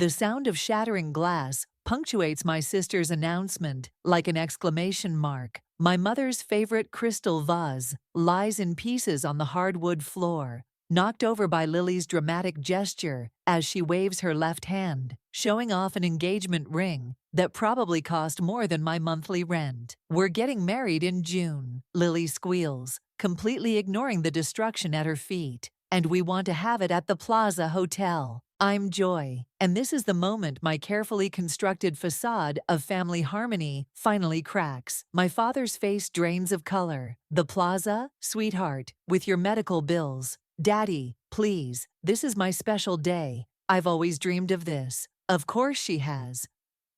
The sound of shattering glass punctuates my sister's announcement like an exclamation mark. My mother's favorite crystal vase lies in pieces on the hardwood floor, knocked over by Lily's dramatic gesture as she waves her left hand, showing off an engagement ring that probably cost more than my monthly rent. "We're getting married in June," Lily squeals, completely ignoring the destruction at her feet. "And we want to have it at the Plaza Hotel." I'm Joy, and this is the moment my carefully constructed facade of family harmony finally cracks. My father's face drains of color. "The Plaza? Sweetheart, with your medical bills. Daddy, please, this is my special day. I've always dreamed of this." Of course she has.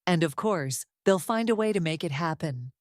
And of course, they'll find a way to make it happen.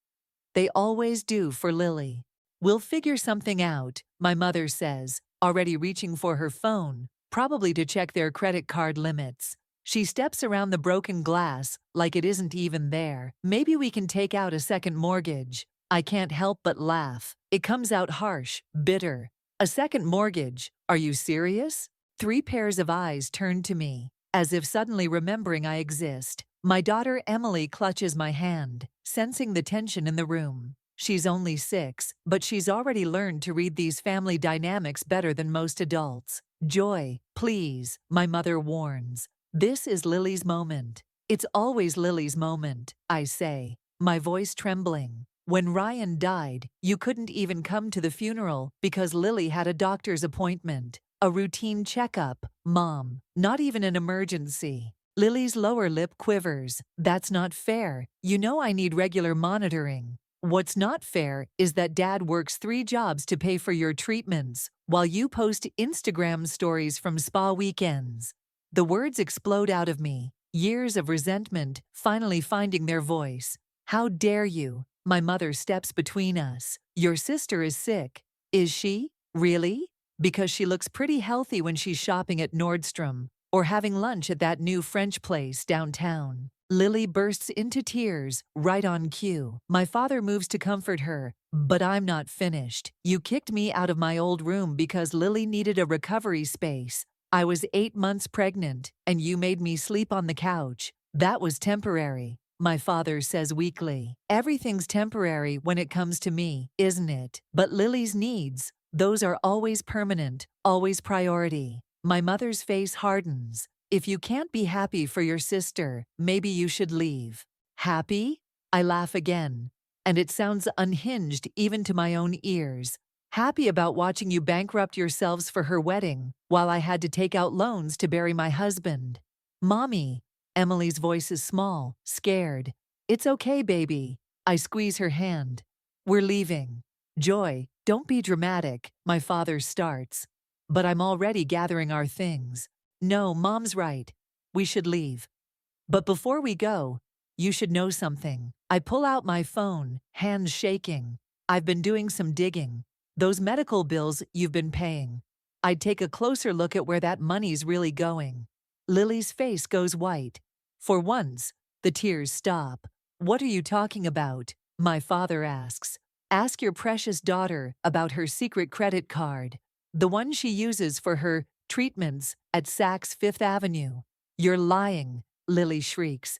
They always do for Lily. "We'll figure something out," my mother says, already reaching for her phone, probably to check their credit card limits. She steps around the broken glass like it isn't even there. "Maybe we can take out a second mortgage." I can't help but laugh. It comes out harsh, bitter. "A second mortgage? Are you serious?" 3 pairs of eyes turn to me, as if suddenly remembering I exist. My daughter Emily clutches my hand, sensing the tension in the room. She's only 6, but she's already learned to read these family dynamics better than most adults. "Joy, please," my mother warns. "This is Lily's moment." "It's always Lily's moment," I say, my voice trembling. "When Ryan died, you couldn't even come to the funeral because Lily had a doctor's appointment. A routine checkup, Mom. Not even an emergency." Lily's lower lip quivers. "That's not fair. You know I need regular monitoring." "What's not fair is that Dad works 3 jobs to pay for your treatments, while you post Instagram stories from spa weekends." The words explode out of me, years of resentment finally finding their voice. "How dare you?" My mother steps between us. "Your sister is sick." "Is she? Really? Because she looks pretty healthy when she's shopping at Nordstrom or having lunch at that new French place downtown." Lily bursts into tears, right on cue. My father moves to comfort her, but I'm not finished. "You kicked me out of my old room because Lily needed a recovery space. I was 8 months pregnant, and you made me sleep on the couch. That was temporary," my father says weakly. "Everything's temporary when it comes to me, isn't it? But Lily's needs, those are always permanent, always priority." My mother's face hardens. "If you can't be happy for your sister, maybe you should leave." "Happy?" I laugh again, and it sounds unhinged even to my own ears. "Happy about watching you bankrupt yourselves for her wedding, while I had to take out loans to bury my husband." "Mommy," Emily's voice is small, scared. "It's okay, baby." I squeeze her hand. "We're leaving." "Joy, don't be dramatic," my father starts. But I'm already gathering our things. "No, Mom's right. We should leave. But before we go, you should know something." I pull out my phone, hands shaking. "I've been doing some digging. Those medical bills you've been paying. I'd take a closer look at where that money's really going." Lily's face goes white. For once, the tears stop. "What are you talking about?" my father asks. "Ask your precious daughter about her secret credit card. The one she uses for her treatments at Saks Fifth Avenue." "You're lying," Lily shrieks.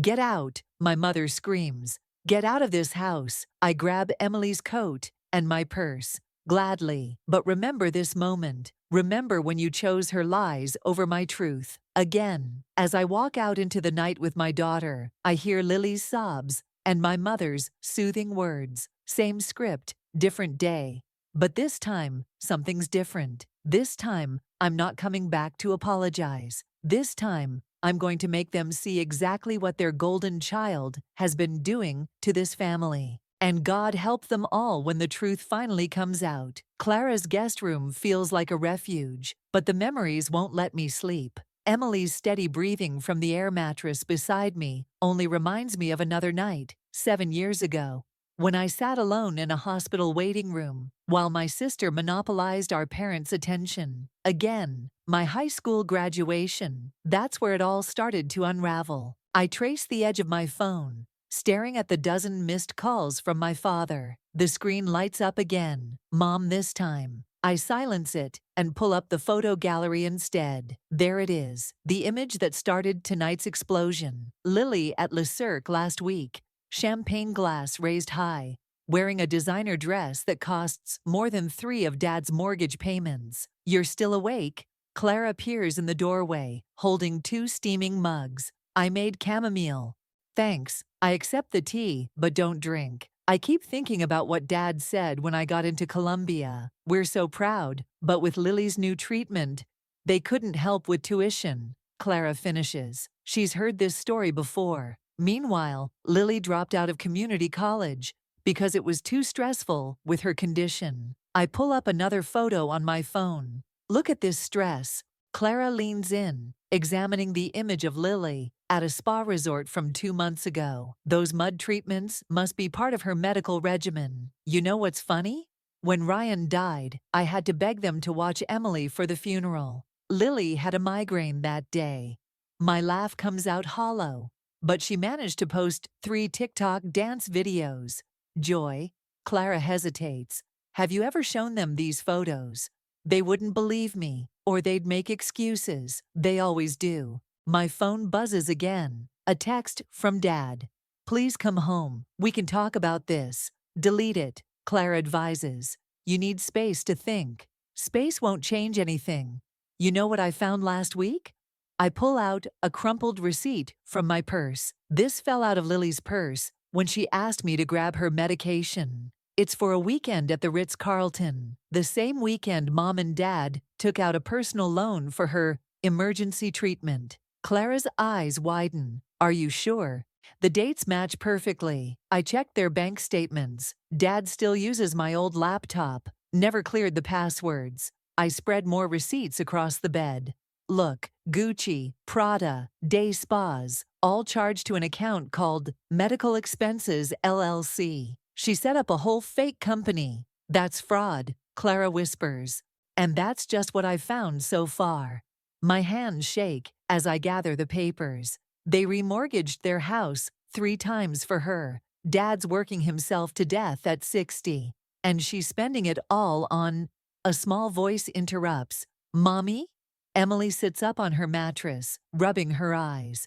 "Get out," my mother screams. "Get out of this house." I grab Emily's coat and my purse. "Gladly. But remember this moment. Remember when you chose her lies over my truth." Again, as I walk out into the night with my daughter, I hear Lily's sobs and my mother's soothing words. Same script, different day. But this time, something's different. This time, I'm not coming back to apologize. This time, I'm going to make them see exactly what their golden child has been doing to this family. And God help them all when the truth finally comes out. Clara's guest room feels like a refuge, but the memories won't let me sleep. Emily's steady breathing from the air mattress beside me only reminds me of another night, 7 years ago, when I sat alone in a hospital waiting room while my sister monopolized our parents' attention. Again, my high school graduation. That's where it all started to unravel. I trace the edge of my phone, staring at the dozen missed calls from my father. The screen lights up again. Mom this time. I silence it and pull up the photo gallery instead. There it is, the image that started tonight's explosion. Lily at Le Cirque last week, champagne glass raised high, wearing a designer dress that costs more than 3 of Dad's mortgage payments. You're still awake? Clara appears in the doorway, holding 2 steaming mugs. I made chamomile. Thanks. I accept the tea, but don't drink. I keep thinking about what Dad said when I got into Columbia. We're so proud, but with Lily's new treatment, they couldn't help with tuition. Clara finishes. She's heard this story before. Meanwhile, Lily dropped out of community college because it was too stressful with her condition. I pull up another photo on my phone. Look at this stress. Clara leans in, examining the image of Lily at a spa resort from 2 months ago. Those mud treatments must be part of her medical regimen. You know what's funny? When Ryan died, I had to beg them to watch Emily for the funeral. Lily had a migraine that day. My laugh comes out hollow, but she managed to post 3 TikTok dance videos. Joy. Clara hesitates. Have you ever shown them these photos? They wouldn't believe me, or they'd make excuses. They always do. My phone buzzes again. A text from Dad. Please come home. We can talk about this. Delete it, Clara advises. You need space to think. Space won't change anything. You know what I found last week? I pull out a crumpled receipt from my purse. This fell out of Lily's purse when she asked me to grab her medication. It's for a weekend at the Ritz-Carlton, the same weekend Mom and Dad took out a personal loan for her emergency treatment. Clara's eyes widen. Are you sure? The dates match perfectly. I checked their bank statements. Dad still uses my old laptop. Never cleared the passwords. I spread more receipts across the bed. Look, Gucci, Prada, Day Spas, all charged to an account called Medical Expenses LLC. She set up a whole fake company. That's fraud, Clara whispers. And that's just what I've found so far. My hands shake as I gather the papers. They remortgaged their house 3 times for her. Dad's working himself to death at 60. And she's spending it all on... A small voice interrupts. Mommy? Emily sits up on her mattress, rubbing her eyes.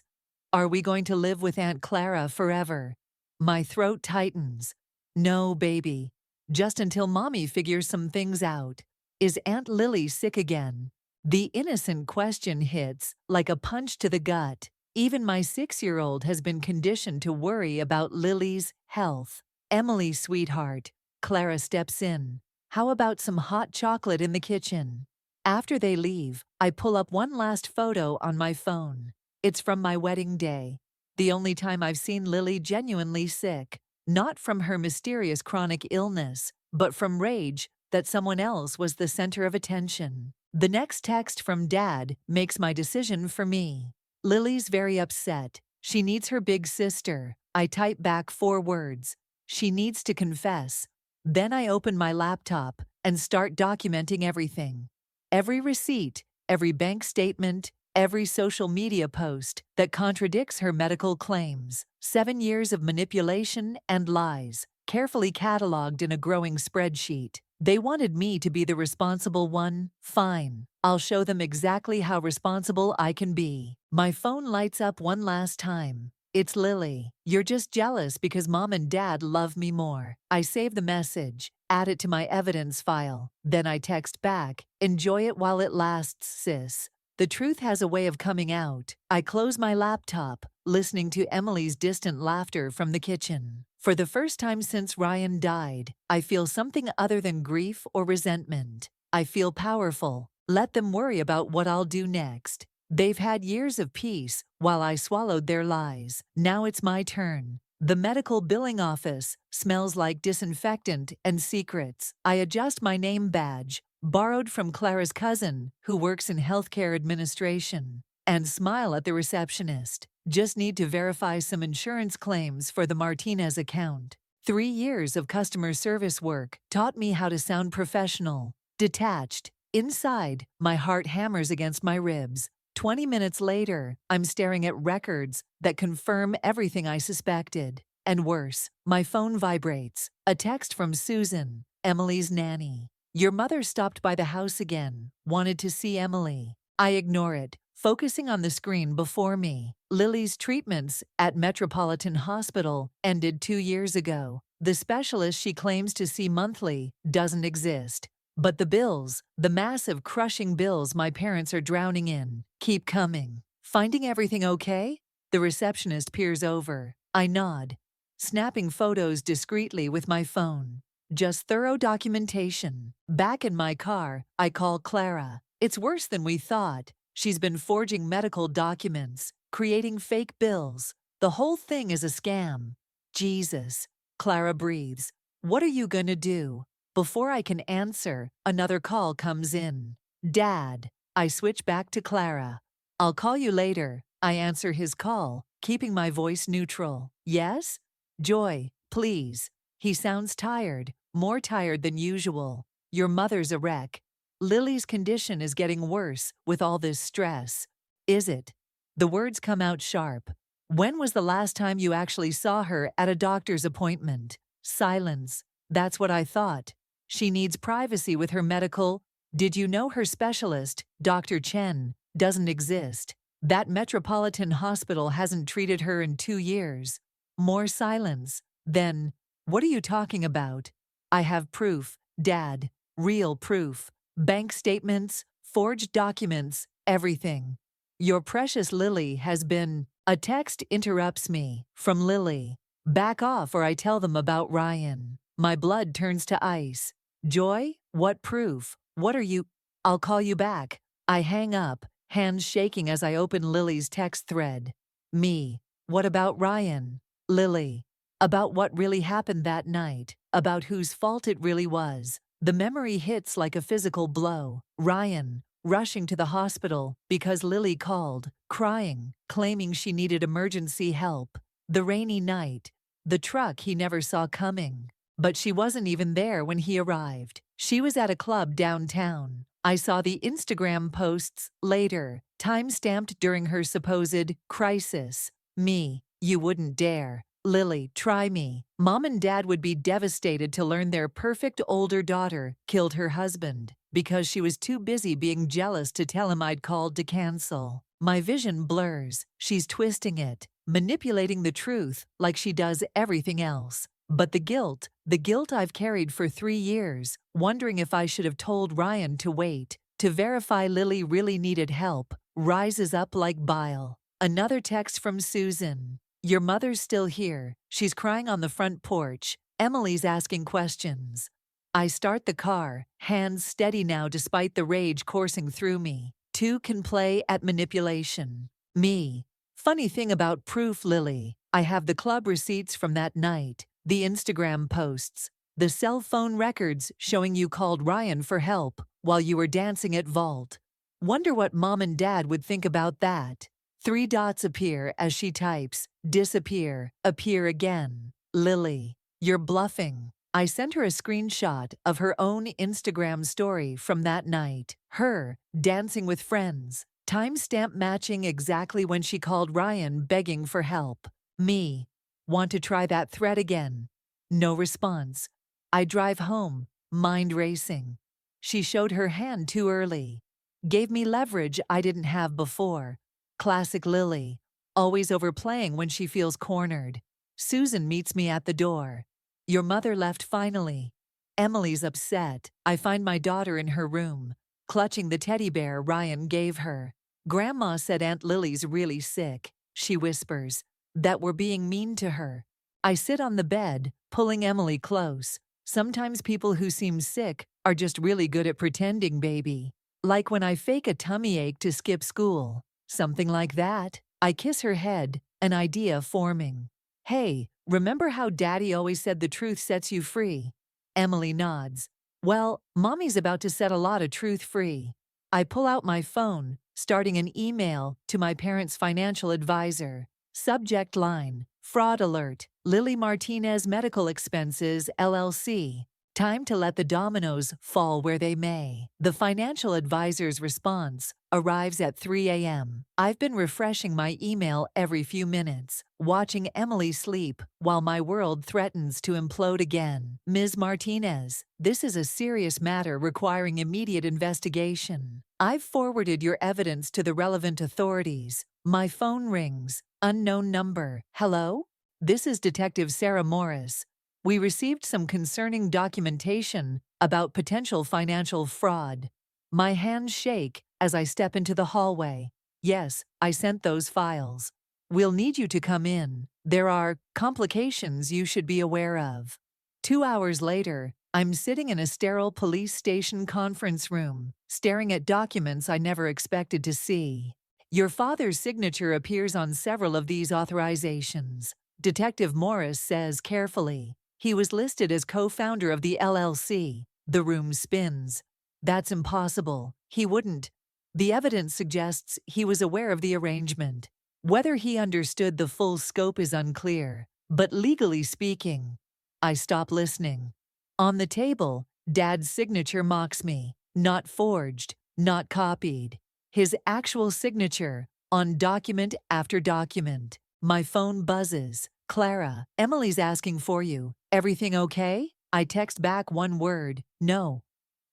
Are we going to live with Aunt Clara forever? My throat tightens. No, baby. Just until Mommy figures some things out. Is Aunt Lily sick again? The innocent question hits like a punch to the gut. Even my 6-year-old has been conditioned to worry about Lily's health. Emily, sweetheart. Clara steps in. How about some hot chocolate in the kitchen? After they leave, I pull up one last photo on my phone. It's from my wedding day. The only time I've seen Lily genuinely sick. Not from her mysterious chronic illness, but from rage that someone else was the center of attention. The next text from Dad makes my decision for me. Lily's very upset. She needs her big sister. I type back 4 words. She needs to confess. Then I open my laptop and start documenting everything. Every receipt, every bank statement, every social media post that contradicts her medical claims. 7 years of manipulation and lies, carefully cataloged in a growing spreadsheet. They wanted me to be the responsible one. Fine. I'll show them exactly how responsible I can be. My phone lights up one last time. It's Lily. You're just jealous because Mom and Dad love me more. I save the message, add it to my evidence file. Then I text back, enjoy it while it lasts, sis. The truth has a way of coming out. I close my laptop, listening to Emily's distant laughter from the kitchen. For the first time since Ryan died, I feel something other than grief or resentment. I feel powerful. Let them worry about what I'll do next. They've had years of peace while I swallowed their lies. Now it's my turn. The medical billing office smells like disinfectant and secrets. I adjust my name badge, borrowed from Clara's cousin, who works in healthcare administration, and smile at the receptionist. Just need to verify some insurance claims for the Martinez account. 3 years of customer service work taught me how to sound professional, detached. Inside, my heart hammers against my ribs. 20 minutes later, I'm staring at records that confirm everything I suspected. And worse, my phone vibrates. A text from Susan, Emily's nanny. Your mother stopped by the house again, wanted to see Emily. I ignore it, focusing on the screen before me. Lily's treatments at Metropolitan Hospital ended 2 years ago. The specialist she claims to see monthly doesn't exist. But the bills, the massive crushing bills my parents are drowning in, keep coming. Finding everything okay? The receptionist peers over. I nod, snapping photos discreetly with my phone. Just thorough documentation. Back in my car, I call Clara. It's worse than we thought. She's been forging medical documents, creating fake bills. The whole thing is a scam. Jesus. Clara breathes. What are you gonna do? Before I can answer, another call comes in. Dad. I switch back to Clara. I'll call you later. I answer his call, keeping my voice neutral. Yes? Joy, please. He sounds tired, more tired than usual. Your mother's a wreck. Lily's condition is getting worse with all this stress. Is it? The words come out sharp. When was the last time you actually saw her at a doctor's appointment? Silence. That's what I thought. She needs privacy with her medical. Did you know her specialist, Dr. Chen, doesn't exist? That Metropolitan Hospital hasn't treated her in 2 years. More silence. Then, what are you talking about? I have proof, Dad. Real proof. Bank statements, forged documents, everything. Your precious Lily has been. A text interrupts me, from Lily. Back off or I tell them about Ryan. My blood turns to ice. Joy? What proof? What are you? I'll call you back. I hang up, hands shaking as I open Lily's text thread. Me. What about Ryan? Lily. About what really happened that night, about whose fault it really was. The memory hits like a physical blow. Ryan, rushing to the hospital because Lily called, crying, claiming she needed emergency help. The rainy night, the truck he never saw coming. But she wasn't even there when he arrived. She was at a club downtown. I saw the Instagram posts later, time-stamped during her supposed crisis. Me, you wouldn't dare. Lily, try me. Mom and Dad would be devastated to learn their perfect older daughter killed her husband because she was too busy being jealous to tell him I'd called to cancel. My vision blurs. She's twisting it, manipulating the truth like she does everything else. But the guilt I've carried for 3 years, wondering if I should have told Ryan to wait, to verify Lily really needed help, rises up like bile. Another text from Susan. Your mother's still here. She's crying on the front porch. Emily's asking questions. I start the car, hands steady now despite the rage coursing through me. Two can play at manipulation. Me. Funny thing about proof, Lily. I have the club receipts from that night, the Instagram posts, the cell phone records showing you called Ryan for help while you were dancing at Vault. Wonder what Mom and Dad would think about that. 3 dots appear as she types, disappear, appear again. Lily, you're bluffing. I sent her a screenshot of her own Instagram story from that night. Her, dancing with friends. Timestamp matching exactly when she called Ryan begging for help. Me, want to try that thread again? No response. I drive home, mind racing. She showed her hand too early. Gave me leverage I didn't have before. Classic Lily, always overplaying when she feels cornered. Susan meets me at the door. Your mother left finally. Emily's upset. I find my daughter in her room, clutching the teddy bear Ryan gave her. Grandma said Aunt Lily's really sick, she whispers, that we're being mean to her. I sit on the bed, pulling Emily close. Sometimes people who seem sick are just really good at pretending, baby. Like when I fake a tummy ache to skip school. Something like that. I kiss her head, an idea forming. Hey, remember how Daddy always said the truth sets you free? Emily nods. Well, Mommy's about to set a lot of truth free. I pull out my phone, starting an email to my parents' financial advisor. Subject line, fraud alert, Lily Martinez Medical Expenses, LLC. Time to let the dominoes fall where they may. The financial advisor's response arrives at 3 a.m. I've been refreshing my email every few minutes, watching Emily sleep while my world threatens to implode again. Ms. Martinez, this is a serious matter requiring immediate investigation. I've forwarded your evidence to the relevant authorities. My phone rings. Unknown number. Hello? This is Detective Sarah Morris. We received some concerning documentation about potential financial fraud. My hands shake as I step into the hallway. Yes, I sent those files. We'll need you to come in. There are complications you should be aware of. 2 hours later, I'm sitting in a sterile police station conference room, staring at documents I never expected to see. Your father's signature appears on several of these authorizations. Detective Morris says carefully. He was listed as co-founder of the LLC. The room spins. That's impossible. He wouldn't. The evidence suggests he was aware of the arrangement. Whether he understood the full scope is unclear, but legally speaking, I stop listening. On the table, Dad's signature mocks me. Not forged, not copied. His actual signature on document after document. My phone buzzes. Clara, Emily's asking for you. Everything okay? I text back one word, no.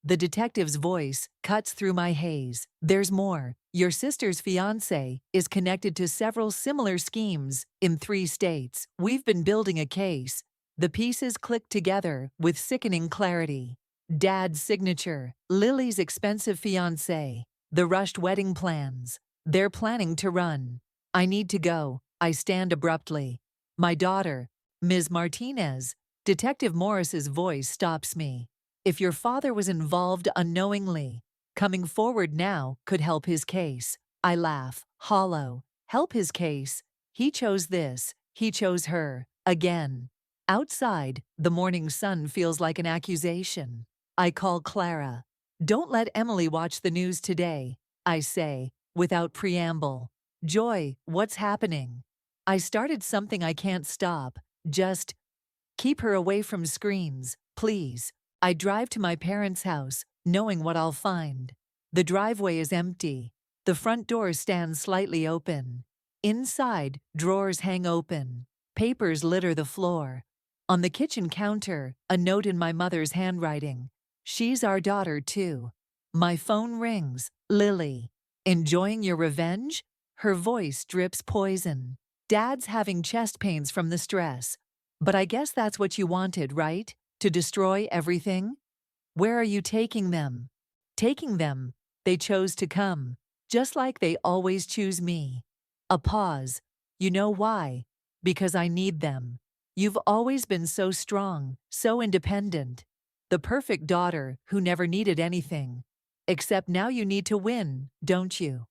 The detective's voice cuts through my haze. There's more. Your sister's fiancé is connected to several similar schemes in 3 states. We've been building a case. The pieces click together with sickening clarity. Dad's signature, Lily's expensive fiancé, the rushed wedding plans. They're planning to run. I need to go. I stand abruptly. My daughter, Ms. Martinez. Detective Morris's voice stops me. If your father was involved unknowingly, coming forward now could help his case. I laugh, hollow. Help his case? He chose this. He chose her. Again. Outside, the morning sun feels like an accusation. I call Clara. Don't let Emily watch the news today, I say, without preamble. Joy, what's happening? I started something I can't stop. Just keep her away from screens, please. I drive to my parents' house, knowing what I'll find. The driveway is empty. The front door stands slightly open. Inside, drawers hang open. Papers litter the floor. On the kitchen counter, a note in my mother's handwriting. She's our daughter, too. My phone rings. Lily. Enjoying your revenge? Her voice drips poison. Dad's having chest pains from the stress. But I guess that's what you wanted, right? To destroy everything? Where are you taking them? Taking them. They chose to come. Just like they always choose me. A pause. You know why? Because I need them. You've always been so strong, so independent. The perfect daughter who never needed anything. Except now you need to win, don't you?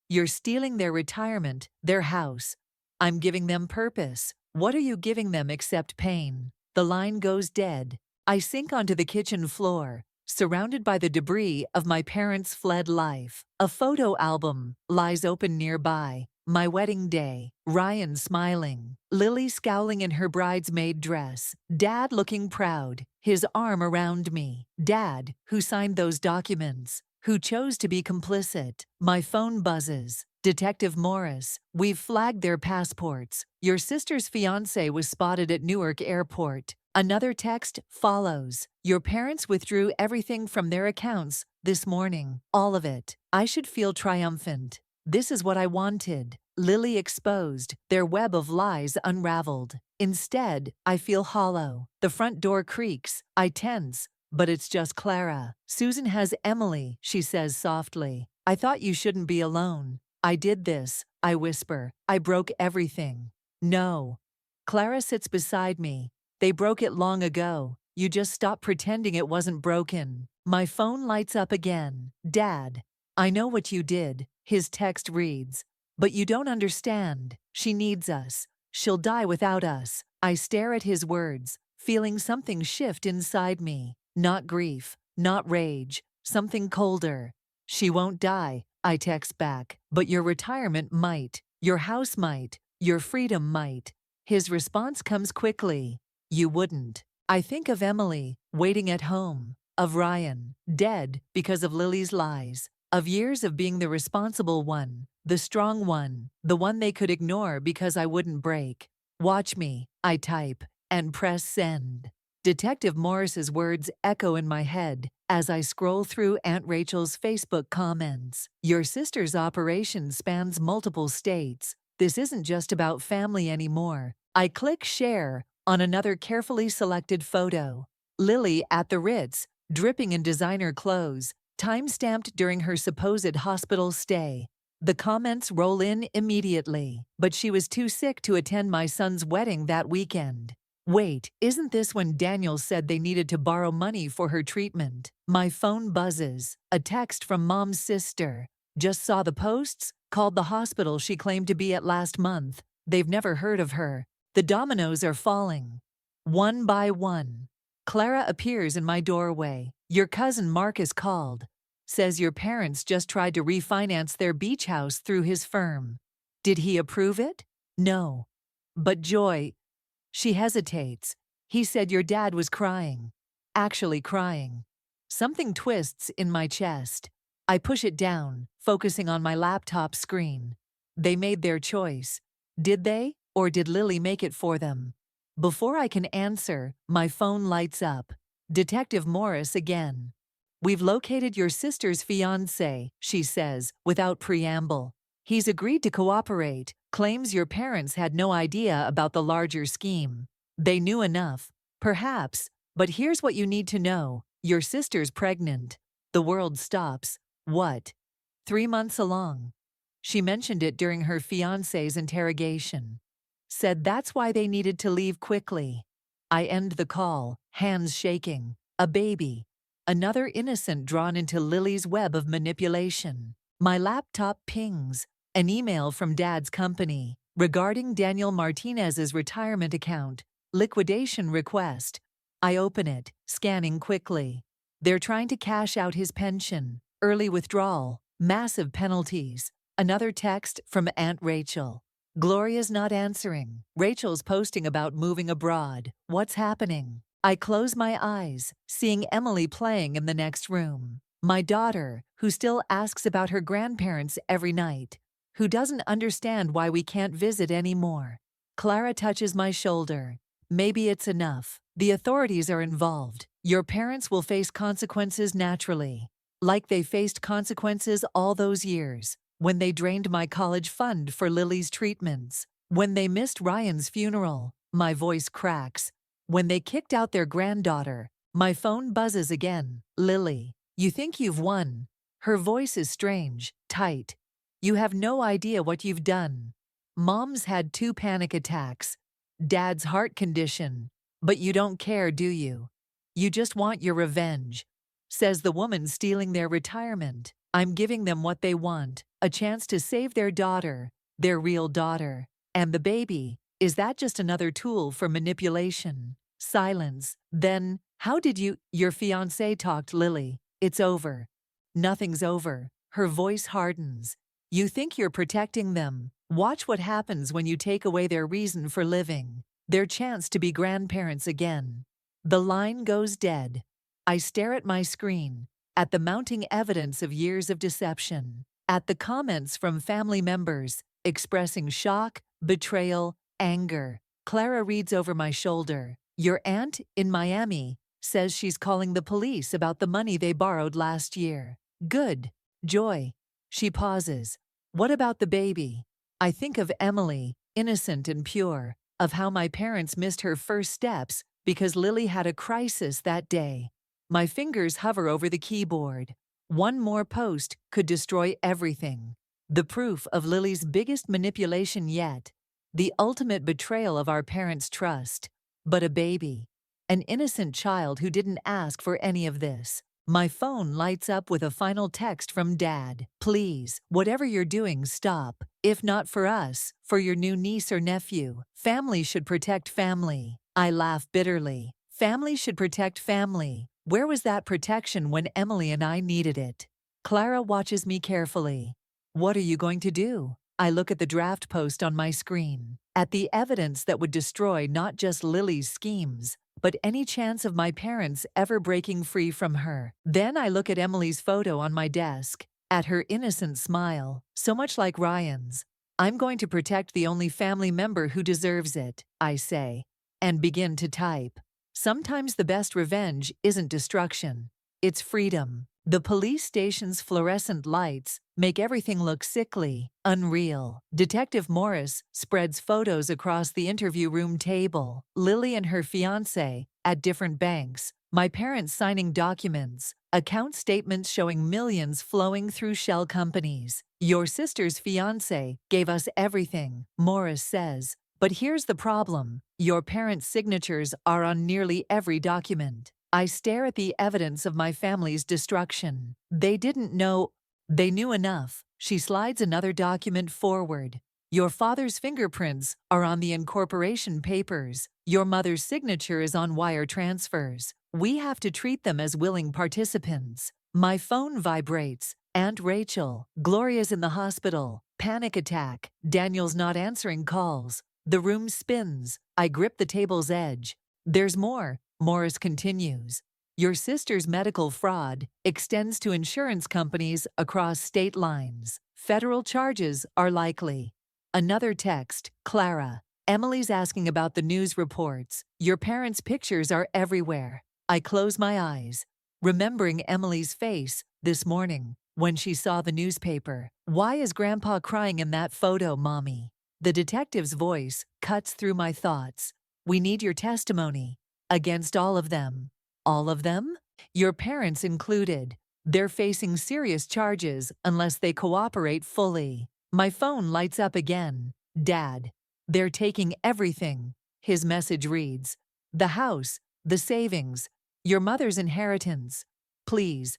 You're stealing their retirement, their house. I'm giving them purpose. What are you giving them except pain? The line goes dead. I sink onto the kitchen floor, surrounded by the debris of my parents' fled life. A photo album lies open nearby. My wedding day. Ryan smiling. Lily scowling in her bridesmaid dress. Dad looking proud, his arm around me. Dad, who signed those documents, who chose to be complicit. My phone buzzes. Detective Morris, we've flagged their passports. Your sister's fiancé was spotted at Newark Airport. Another text follows. Your parents withdrew everything from their accounts this morning. All of it. I should feel triumphant. This is what I wanted. Lily exposed, their web of lies unraveled. Instead, I feel hollow. The front door creaks. I tense. But it's just Clara. Susan has Emily, she says softly. I thought you shouldn't be alone. I did this, I whisper. I broke everything. No. Clara sits beside me. They broke it long ago. You just stop pretending it wasn't broken. My phone lights up again. Dad, I know what you did. His text reads. But you don't understand. She needs us. She'll die without us. I stare at his words, feeling something shift inside me. Not grief, not rage, something colder. She won't die, I text back, but your retirement might, your house might, your freedom might. His response comes quickly. You wouldn't. I think of Emily, waiting at home, of Ryan, dead because of Lily's lies, of years of being the responsible one, the strong one, the one they could ignore because I wouldn't break. Watch me, I type, and press send. Detective Morris's words echo in my head as I scroll through Aunt Rachel's Facebook comments. Your sister's operation spans multiple states. This isn't just about family anymore. I click share on another carefully selected photo. Lily at the Ritz, dripping in designer clothes, time-stamped during her supposed hospital stay. The comments roll in immediately, but she was too sick to attend my son's wedding that weekend. Wait, isn't this when Daniel said they needed to borrow money for her treatment? My phone buzzes. A text from Mom's sister. Just saw the posts? Called the hospital she claimed to be at last month. They've never heard of her. The dominoes are falling. One by one. Clara appears in my doorway. Your cousin Marcus called. Says your parents just tried to refinance their beach house through his firm. Did he approve it? No. But Joy, she hesitates. He said your dad was crying. Actually crying. Something twists in my chest. I push it down, focusing on my laptop screen. They made their choice. Did they, or did Lily make it for them? Before I can answer, my phone lights up. Detective Morris again. We've located your sister's fiancé, she says, without preamble. He's agreed to cooperate, claims your parents had no idea about the larger scheme. They knew enough, perhaps, but here's what you need to know. Your sister's pregnant. The world stops. What? 3 months along. She mentioned it during her fiancé's interrogation. Said that's why they needed to leave quickly. I end the call, hands shaking. A baby. Another innocent drawn into Lily's web of manipulation. My laptop pings. An email from Dad's company regarding Daniel Martinez's retirement account. Liquidation request. I open it, scanning quickly. They're trying to cash out his pension. Early withdrawal. Massive penalties. Another text from Aunt Rachel. Gloria's not answering. Rachel's posting about moving abroad. What's happening? I close my eyes, seeing Emily playing in the next room. My daughter, who still asks about her grandparents every night, who doesn't understand why we can't visit anymore. Clara touches my shoulder. Maybe it's enough. The authorities are involved. Your parents will face consequences naturally, like they faced consequences all those years. When they drained my college fund for Lily's treatments. When they missed Ryan's funeral. My voice cracks. When they kicked out their granddaughter. My phone buzzes again. Lily, you think you've won. Her voice is strange, tight. You have no idea what you've done. Mom's had 2 panic attacks. Dad's heart condition. But you don't care, do you? You just want your revenge. Says the woman stealing their retirement. I'm giving them what they want. A chance to save their daughter, their real daughter. And the baby, is that just another tool for manipulation? Silence. Then, how did your fiancé talked, Lily? It's over. Nothing's over. Her voice hardens. You think you're protecting them. Watch what happens when you take away their reason for living, their chance to be grandparents again. The line goes dead. I stare at my screen, at the mounting evidence of years of deception. At the comments from family members, expressing shock, betrayal, anger. Clara reads over my shoulder. Your aunt, in Miami, says she's calling the police about the money they borrowed last year. Good. Joy. She pauses. What about the baby? I think of Emily, innocent and pure, of how my parents missed her first steps because Lily had a crisis that day. My fingers hover over the keyboard. One more post could destroy everything. The proof of Lily's biggest manipulation yet. The ultimate betrayal of our parents' trust. But a baby. An innocent child who didn't ask for any of this. My phone lights up with a final text from Dad. Please, whatever you're doing, stop. If not for us, for your new niece or nephew. Family should protect family. I laugh bitterly. Family should protect family. Where was that protection when Emily and I needed it? Clara watches me carefully. What are you going to do? I look at the draft post on my screen, at the evidence that would destroy not just Lily's schemes, but any chance of my parents ever breaking free from her. Then I look at Emily's photo on my desk, at her innocent smile, so much like Ryan's. I'm going to protect the only family member who deserves it, I say, and begin to type. Sometimes the best revenge isn't destruction, it's freedom. The police station's fluorescent lights make everything look sickly, unreal. Detective Morris spreads photos across the interview room table. Lily and her fiancé at different banks. My parents signing documents. Account statements showing millions flowing through shell companies. Your sister's fiancé gave us everything, Morris says. But here's the problem. Your parents' signatures are on nearly every document. I stare at the evidence of my family's destruction. They didn't know. They knew enough. She slides another document forward. Your father's fingerprints are on the incorporation papers. Your mother's signature is on wire transfers. We have to treat them as willing participants. My phone vibrates. Aunt Rachel. Gloria's in the hospital. Panic attack. Daniel's not answering calls. The room spins. I grip the table's edge. There's more. Morris continues. Your sister's medical fraud extends to insurance companies across state lines. Federal charges are likely. Another text, Clara. Emily's asking about the news reports. Your parents' pictures are everywhere. I close my eyes, remembering Emily's face this morning when she saw the newspaper. Why is Grandpa crying in that photo, Mommy? The detective's voice cuts through my thoughts. We need your testimony. Against all of them. All of them? Your parents included. They're facing serious charges unless they cooperate fully. My phone lights up again. Dad. They're taking everything. His message reads, the house, the savings, your mother's inheritance. Please,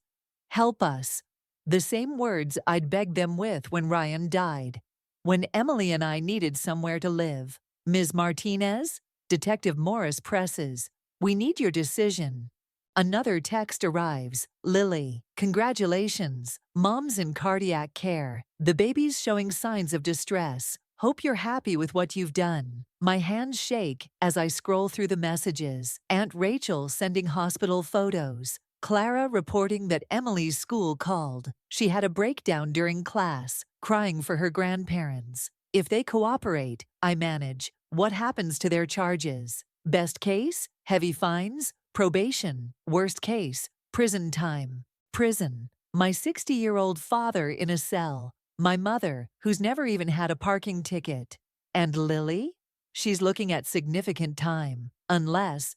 help us. The same words I'd begged them with when Ryan died. When Emily and I needed somewhere to live. Ms. Martinez? Detective Morris presses. We need your decision. Another text arrives. Lily, congratulations. Mom's in cardiac care. The baby's showing signs of distress. Hope you're happy with what you've done. My hands shake as I scroll through the messages. Aunt Rachel sending hospital photos. Clara reporting that Emily's school called. She had a breakdown during class, crying for her grandparents. If they cooperate, I manage. What happens to their charges? Best case? Heavy fines? Probation. Worst case? Prison time. Prison. My 60-year-old father in a cell. My mother, who's never even had a parking ticket. And Lily? She's looking at significant time. Unless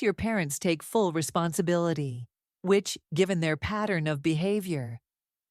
your parents take full responsibility. Which, given their pattern of behavior.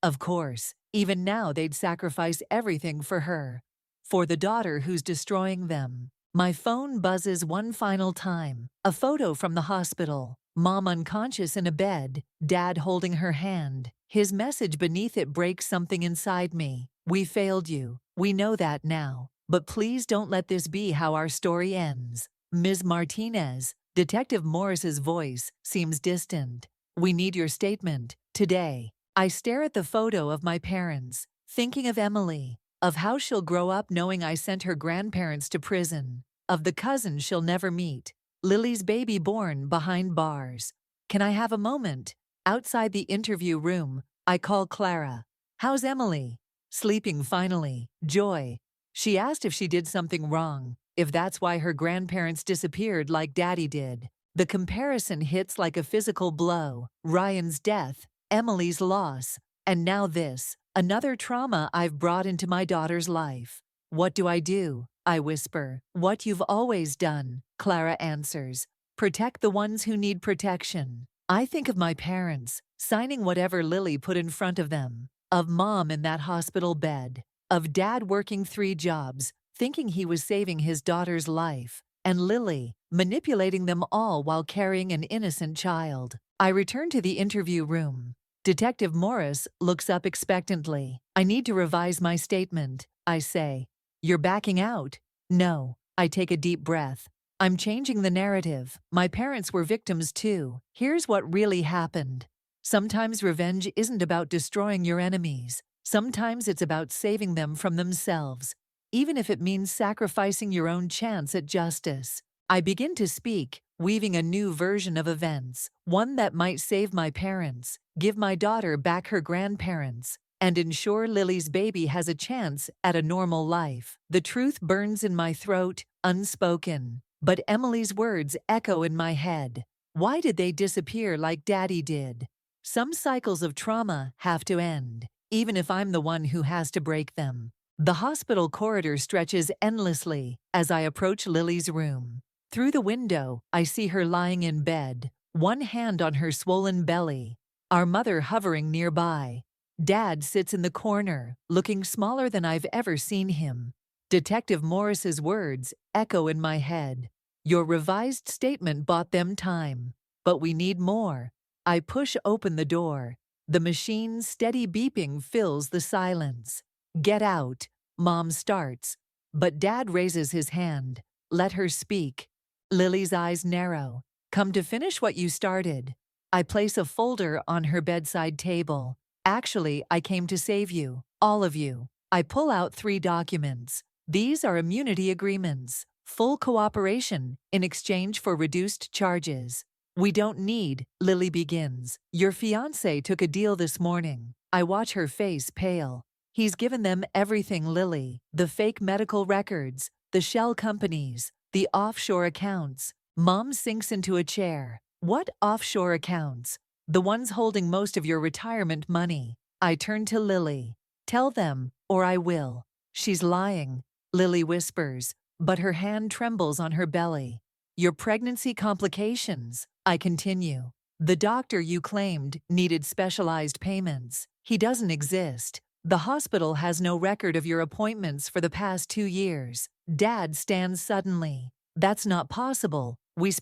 Of course, even now they'd sacrifice everything for her. For the daughter who's destroying them. My phone buzzes one final time. A photo from the hospital. Mom unconscious in a bed, Dad holding her hand. His message beneath it breaks something inside me. We failed you. We know that now. But please don't let this be how our story ends. Ms. Martinez, Detective Morris's voice seems distant. We need your statement, today. I stare at the photo of my parents, thinking of Emily. Of how she'll grow up knowing I sent her grandparents to prison. Of the cousin she'll never meet. Lily's baby born behind bars. Can I have a moment? Outside the interview room, I call Clara. How's Emily? Sleeping finally. Joy. She asked if she did something wrong, if that's why her grandparents disappeared like Daddy did. The comparison hits like a physical blow. Ryan's death, Emily's loss, and now this. Another trauma I've brought into my daughter's life. What do? I whisper. What you've always done, Clara answers. Protect the ones who need protection. I think of my parents, signing whatever Lily put in front of them. Of Mom in that hospital bed. Of Dad working 3 jobs, thinking he was saving his daughter's life. And Lily, manipulating them all while carrying an innocent child. I return to the interview room. Detective Morris looks up expectantly. I need to revise my statement, I say. You're backing out? No. I take a deep breath. I'm changing the narrative. My parents were victims too. Here's what really happened. Sometimes revenge isn't about destroying your enemies. Sometimes it's about saving them from themselves, even if it means sacrificing your own chance at justice. I begin to speak, weaving a new version of events, one that might save my parents, give my daughter back her grandparents, and ensure Lily's baby has a chance at a normal life. The truth burns in my throat, unspoken, but Emily's words echo in my head. Why did they disappear like Daddy did? Some cycles of trauma have to end, even if I'm the one who has to break them. The hospital corridor stretches endlessly as I approach Lily's room. Through the window, I see her lying in bed, one hand on her swollen belly, our mother hovering nearby. Dad sits in the corner, looking smaller than I've ever seen him. Detective Morris's words echo in my head. Your revised statement bought them time, but we need more. I push open the door. The machine's steady beeping fills the silence. Get out, Mom starts, but Dad raises his hand. Let her speak. Lily's eyes narrow. Come to finish what you started. I place a folder on her bedside table. Actually, I came to save you, all of you. I pull out 3 documents. These are immunity agreements, full cooperation in exchange for reduced charges. We don't need, Lily begins. Your fiancé took a deal this morning. I watch her face pale. He's given them everything, Lily. The fake medical records, the shell companies, the offshore accounts. Mom sinks into a chair. What offshore accounts? The ones holding most of your retirement money. I turn to Lily. Tell them, or I will. She's lying, Lily whispers, but her hand trembles on her belly. Your pregnancy complications, I continue. The doctor you claimed needed specialized payments. He doesn't exist. The hospital has no record of your appointments for the past 2 years. Dad stands suddenly. That's not possible. You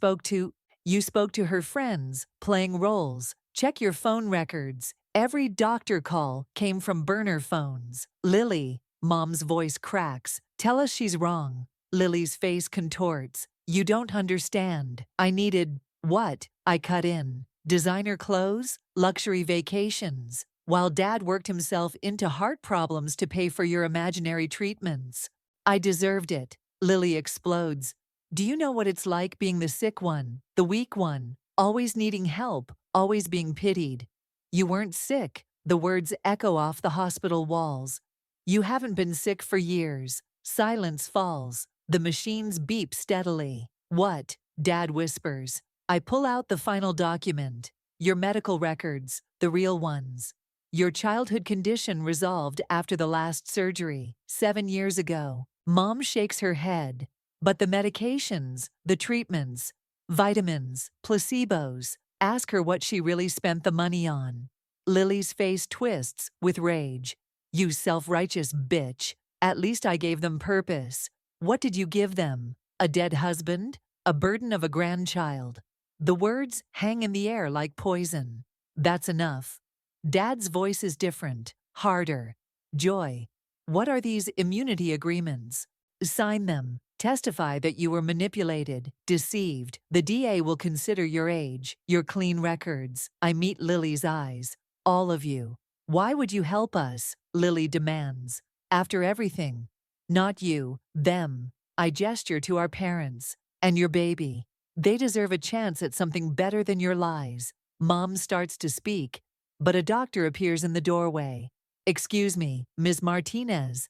spoke to her friends, playing roles. Check your phone records. Every doctor call came from burner phones. Lily, Mom's voice cracks. Tell us she's wrong. Lily's face contorts. You don't understand. I needed, what? I cut in. Designer clothes? Luxury vacations. While Dad worked himself into heart problems to pay for your imaginary treatments. I deserved it. Lily explodes. Do you know what it's like being the sick one, the weak one, always needing help, always being pitied? You weren't sick. The words echo off the hospital walls. You haven't been sick for years. Silence falls. The machines beep steadily. What? Dad whispers. I pull out the final document. Your medical records, the real ones. Your childhood condition resolved after the last surgery, 7 years ago. Mom shakes her head. But the medications, the treatments, vitamins, placebos, ask her what she really spent the money on. Lily's face twists with rage. You self-righteous bitch. At least I gave them purpose. What did you give them? A dead husband? A burden of a grandchild? The words hang in the air like poison. That's enough. Dad's voice is different, harder. Joy. What are these immunity agreements? Sign them. Testify that you were manipulated, deceived. The DA will consider your age, your clean records. I meet Lily's eyes. All of you. Why would you help us? Lily demands. After everything. Not you, them. I gesture to our parents. And your baby. They deserve a chance at something better than your lies. Mom starts to speak, but a doctor appears in the doorway. Excuse me, Ms. Martinez.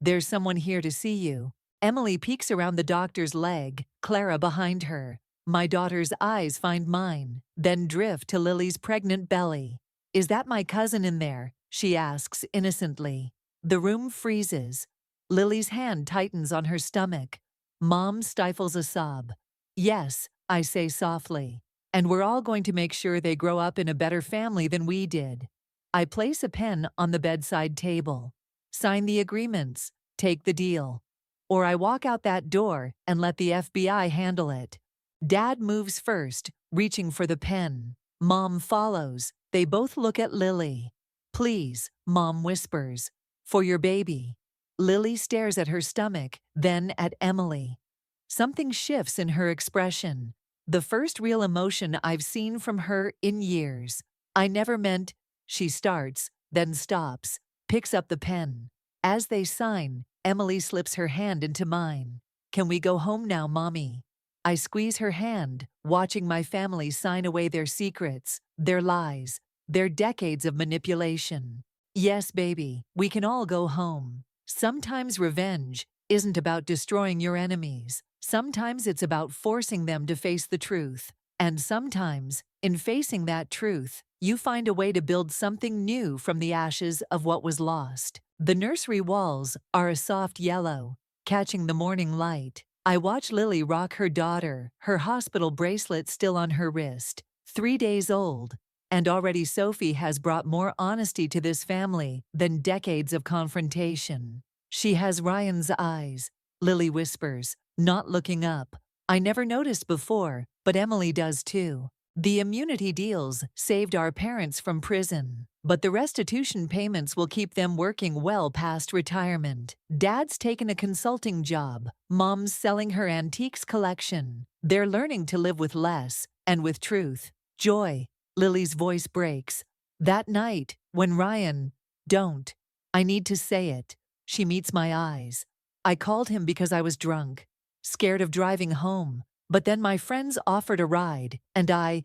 There's someone here to see you. Emily peeks around the doctor's leg, Clara behind her. My daughter's eyes find mine, then drift to Lily's pregnant belly. Is that my cousin in there? She asks innocently. The room freezes. Lily's hand tightens on her stomach. Mom stifles a sob. Yes, I say softly. And we're all going to make sure they grow up in a better family than we did. I place a pen on the bedside table. Sign the agreements. Take the deal. Or I walk out that door and let the FBI handle it. Dad moves first, reaching for the pen. Mom follows. They both look at Lily. Please, Mom whispers. For your baby. Lily stares at her stomach, then at Emily. Something shifts in her expression. The first real emotion I've seen from her in years. I never meant, she starts, then stops, picks up the pen. As they sign, Emily slips her hand into mine. Can we go home now, Mommy? I squeeze her hand, watching my family sign away their secrets, their lies, their decades of manipulation. Yes, baby, we can all go home. Sometimes revenge isn't about destroying your enemies. Sometimes it's about forcing them to face the truth. And sometimes, in facing that truth, you find a way to build something new from the ashes of what was lost. The nursery walls are a soft yellow, catching the morning light. I watch Lily rock her daughter, her hospital bracelet still on her wrist, 3 days old. And already Sophie has brought more honesty to this family than decades of confrontation. She has Ryan's eyes, Lily whispers, not looking up. I never noticed before, but Emily does too. The immunity deals saved our parents from prison, but the restitution payments will keep them working well past retirement. Dad's taken a consulting job. Mom's selling her antiques collection. They're learning to live with less and with truth. Joy. Lily's voice breaks. That night, when Ryan, don't, I need to say it. She meets my eyes. I called him because I was drunk, scared of driving home. But then my friends offered a ride, and I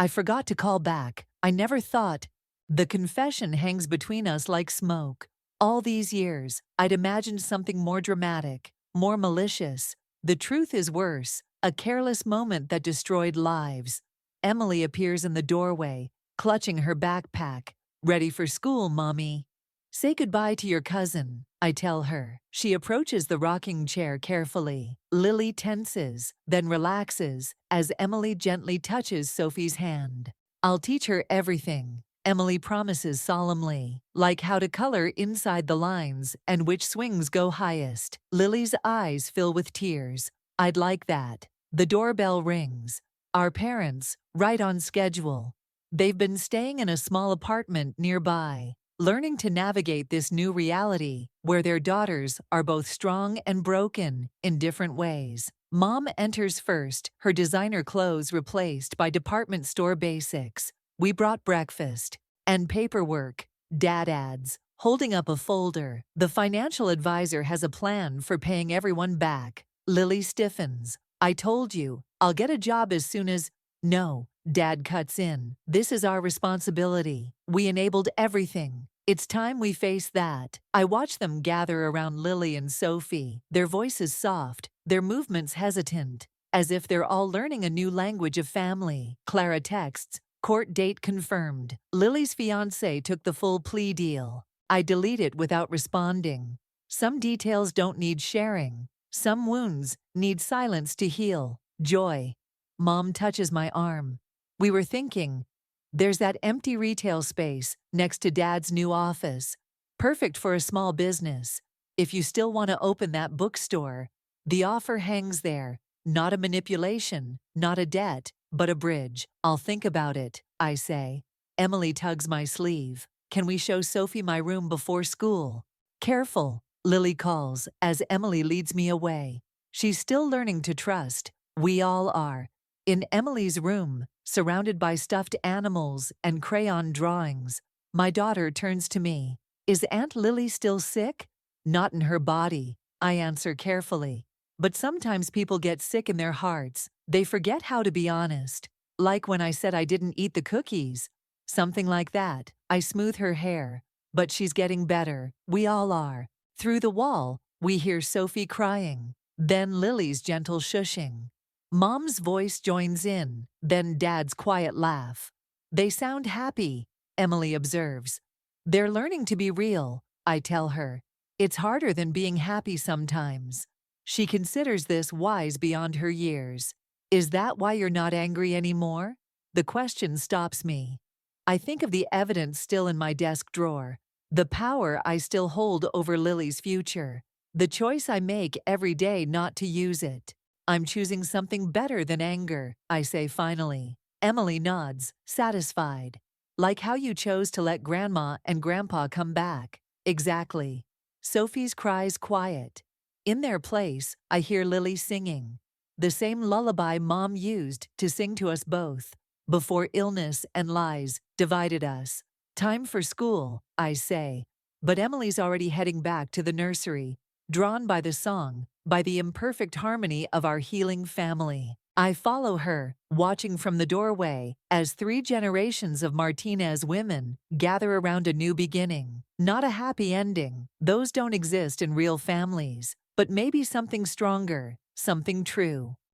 forgot to call back. I never thought. The confession hangs between us like smoke. All these years, I'd imagined something more dramatic, more malicious. The truth is worse, a careless moment that destroyed lives. Emily appears in the doorway, clutching her backpack. Ready for school, Mommy. Say goodbye to your cousin, I tell her. She approaches the rocking chair carefully. Lily tenses, then relaxes as Emily gently touches Sophie's hand. I'll teach her everything, Emily promises solemnly, like how to color inside the lines and which swings go highest. Lily's eyes fill with tears. I'd like that. The doorbell rings. Our parents, right on schedule. They've been staying in a small apartment nearby, learning to navigate this new reality where their daughters are both strong and broken in different ways. Mom enters first, her designer clothes replaced by department store basics. We brought breakfast and paperwork. Dad adds, holding up a folder. The financial advisor has a plan for paying everyone back. Lily stiffens. I told you, I'll get a job as soon as… No, Dad cuts in. This is our responsibility. We enabled everything. It's time we face that. I watch them gather around Lily and Sophie, their voices soft, their movements hesitant, as if they're all learning a new language of family. Clara texts, court date confirmed. Lily's fiancé took the full plea deal. I delete it without responding. Some details don't need sharing. Some wounds need silence to heal. Joy. Mom touches my arm. We were thinking, there's that empty retail space next to Dad's new office. Perfect for a small business. If you still want to open that bookstore, the offer hangs there. Not a manipulation, not a debt, but a bridge. I'll think about it, I say. Emily tugs my sleeve. Can we show Sophie my room before school? Careful, Lily calls as Emily leads me away. She's still learning to trust. We all are. In Emily's room, surrounded by stuffed animals and crayon drawings, my daughter turns to me. Is Aunt Lily still sick? Not in her body, I answer carefully. But sometimes people get sick in their hearts. They forget how to be honest. Like when I said I didn't eat the cookies. Something like that. I smooth her hair. But she's getting better. We all are. Through the wall, we hear Sophie crying. Then Lily's gentle shushing. Mom's voice joins in, then Dad's quiet laugh. They sound happy, Emily observes. They're learning to be real, I tell her. It's harder than being happy sometimes. She considers this wise beyond her years. Is that why you're not angry anymore? The question stops me. I think of the evidence still in my desk drawer, the power I still hold over Lily's future, the choice I make every day not to use it. I'm choosing something better than anger, I say finally. Emily nods, satisfied. Like how you chose to let Grandma and Grandpa come back. Exactly. Sophie's cries quiet. In their place, I hear Lily singing. The same lullaby Mom used to sing to us both, before illness and lies divided us. Time for school, I say. But Emily's already heading back to the nursery, drawn by the song. by the imperfect harmony of our healing family. I follow her, watching from the doorway, as 3 generations of Martinez women gather around a new beginning. Not a happy ending, those don't exist in real families, but maybe something stronger, something true.